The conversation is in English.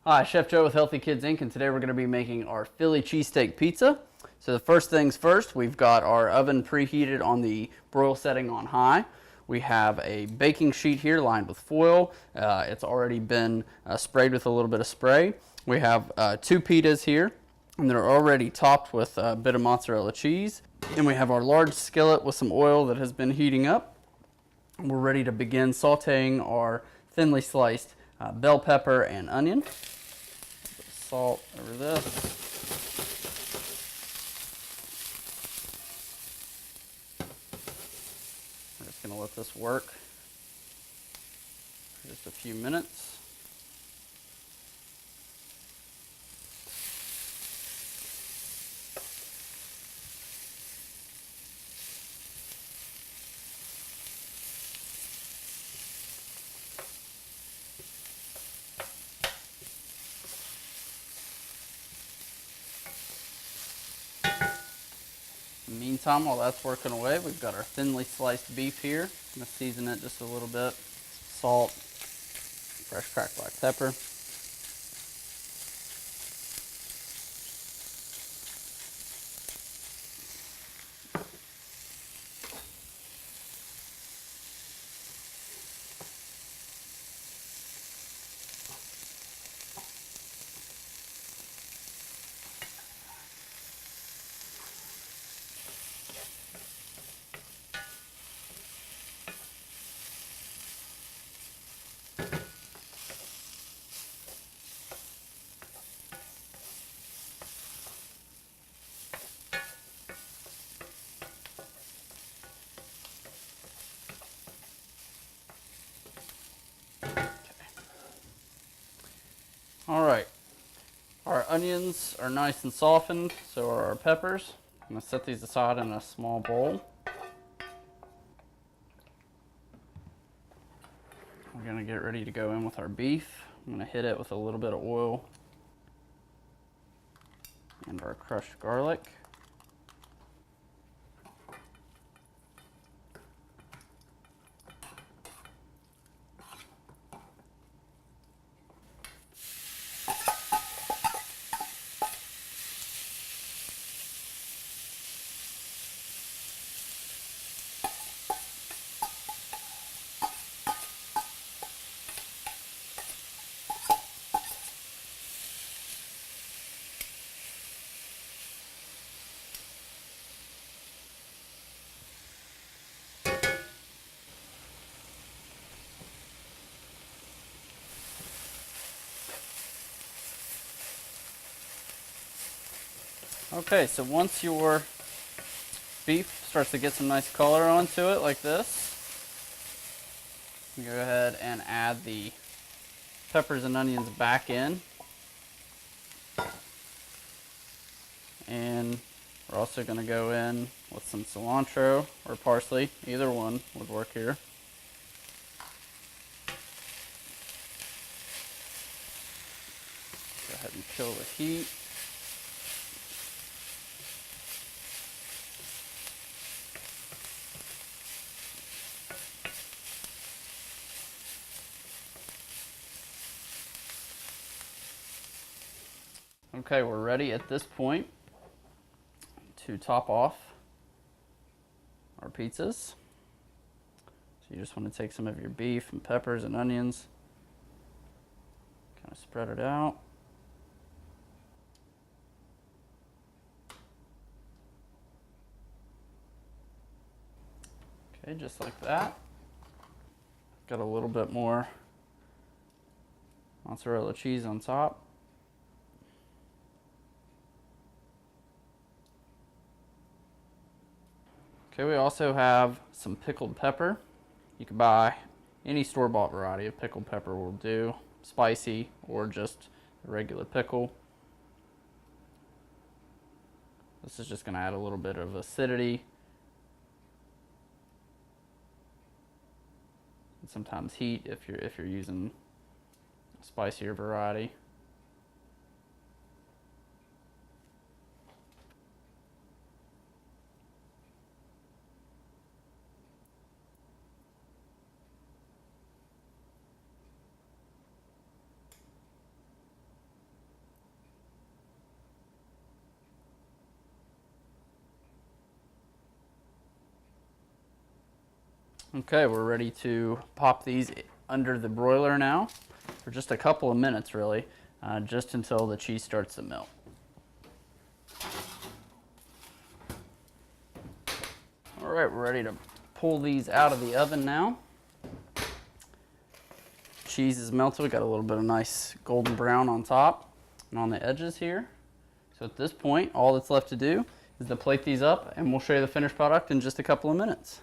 Hi, Chef Joe with Healthy Kids Inc. and today we're going to be making our Philly cheesesteak pizza. So the first things first, we've got our oven preheated on the broil setting on high. We have a baking sheet here lined with foil. It's already been sprayed with a little bit of spray. We have two pitas here, and they're already topped with a bit of mozzarella cheese. And we have our large skillet with some oil that has been heating up. We're ready to begin sauteing our thinly sliced bell pepper and onion. Salt over this. We're just going to let this work for just a few minutes. In the meantime, while that's working away, we've got our thinly sliced beef here. I'm going to season it just a little bit. Salt, fresh cracked black pepper. All right, our onions are nice and softened, so are our peppers. I'm going to set these aside in a small bowl. We're going to get ready to go in with our beef. I'm going to hit it with a little bit of oil and our crushed garlic. Okay, so once your beef starts to get some nice color onto it like this, you go ahead and add the peppers and onions back in. And we're also going to go in with some cilantro or parsley, either one would work here. Go ahead and kill the heat. Okay, we're ready at this point to top off our pizzas. So you just want to take some of your beef and peppers and onions, kind of spread it out. Okay, just like that. Got a little bit more mozzarella cheese on top. Okay, we also have some pickled pepper. You can buy any store-bought variety of pickled pepper will do, spicy or just a regular pickle. This is just going to add a little bit of acidity and sometimes heat if you're using a spicier variety. Okay, we're ready to pop these under the broiler now for just a couple of minutes, really, just until the cheese starts to melt. All right, we're ready to pull these out of the oven now. Cheese is melted. We got a little bit of nice golden brown on top and on the edges here. So at this point, all that's left to do is to plate these up, and we'll show you the finished product in just a couple of minutes.